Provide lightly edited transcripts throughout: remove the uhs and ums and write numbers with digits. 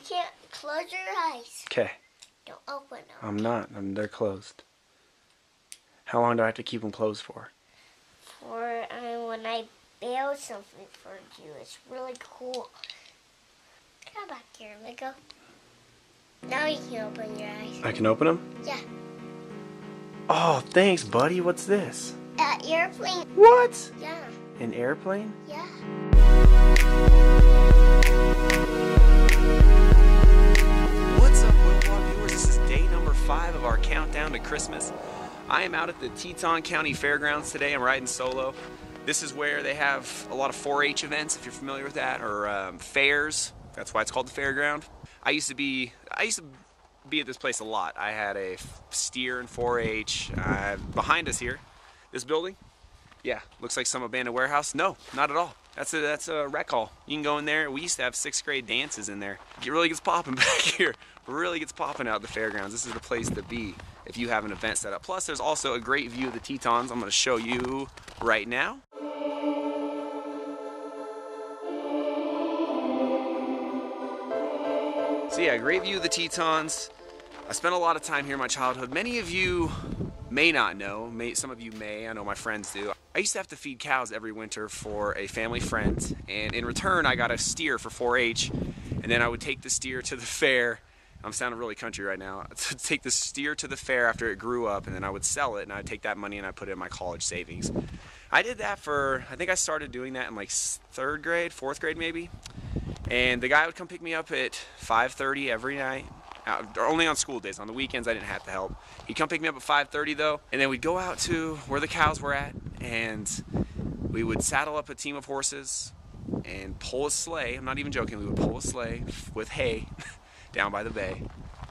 can't close your eyes. Okay. Don't open them. I'm not. They're closed. How long do I have to keep them closed for? For when I build something for you. It's really cool. Come back here, Lego. Now you can open your eyes. I can open them? Yeah. Oh, thanks, buddy. What's this? An airplane. What? Yeah. An airplane? Yeah. What's up, WillVlog viewers? This is day number 5 of our countdown to Christmas. I am out at the Teton County Fairgrounds today. I'm riding solo. This is where they have a lot of 4-H events, if you're familiar with that, or fairs. That's why it's called the fairground. I used to be at this place a lot. I had a steer in 4-H. Behind us here, this building, yeah, looks like some abandoned warehouse. No, not at all. That's a rec hall. You can go in there. We used to have 6th grade dances in there. It really gets popping back here. It really gets popping out at the fairgrounds. This is the place to be if you have an event set up. Plus, there's also a great view of the Tetons. I'm going to show you right now. So yeah, great view of the Tetons. I spent a lot of time here in my childhood. Many of you may not know, some of you may, I know my friends do. I used to have to feed cows every winter for a family friend, and in return I got a steer for 4-H, and then I would take the steer to the fair. I'm sounding really country right now. To take the steer to the fair after it grew up, and then I would sell it, and I'd take that money and I'd put it in my college savings. I did that for, I think I started doing that in like 3rd grade, 4th grade maybe. And the guy would come pick me up at 5:30 every night. Only on school days. On the weekends I didn't have to help. He'd come pick me up at 5:30 though, and then we'd go out to where the cows were at, and we would saddle up a team of horses and pull a sleigh. I'm not even joking. We would pull a sleigh with hay down by the bay.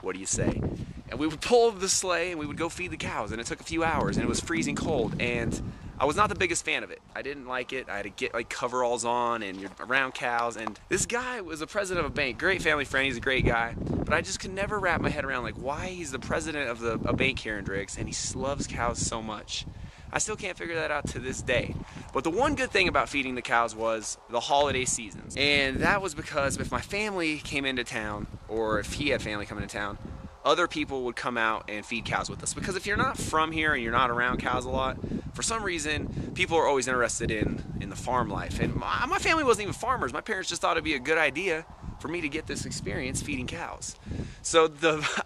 What do you say? And we would pull the sleigh and we would go feed the cows, and it took a few hours, and it was freezing cold, and I was not the biggest fan of it. I didn't like it. I had to get like coveralls on, and you're around cows, and this guy was the president of a bank. Great family friend. He's a great guy. But I just could never wrap my head around like why he's the president of a bank here in Driggs and he loves cows so much. I still can't figure that out to this day. But the one good thing about feeding the cows was the holiday seasons. And that was because if my family came into town, or if he had family coming to town, other people would come out and feed cows with us. Because if you're not from here and you're not around cows a lot, for some reason, people are always interested in the farm life. And my family wasn't even farmers. My parents just thought it'd be a good idea for me to get this experience feeding cows. So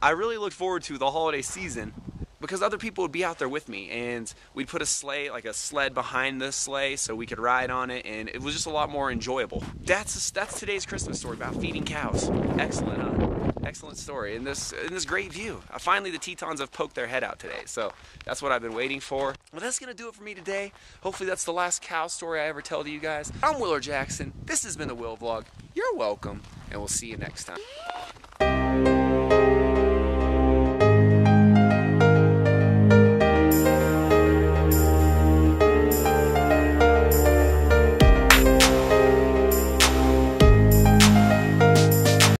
I really looked forward to the holiday season because other people would be out there with me, and we'd put a sleigh, like a sled behind the sleigh so we could ride on it, and it was just a lot more enjoyable. That's today's Christmas story about feeding cows. Excellent, huh? Excellent story, and this great view. Finally, the Tetons have poked their head out today, so that's what I've been waiting for. Well, that's gonna do it for me today. Hopefully that's the last cow story I ever tell to you guys. I'm Willard Jackson. This has been the WillVlog. You're welcome, and we'll see you next time.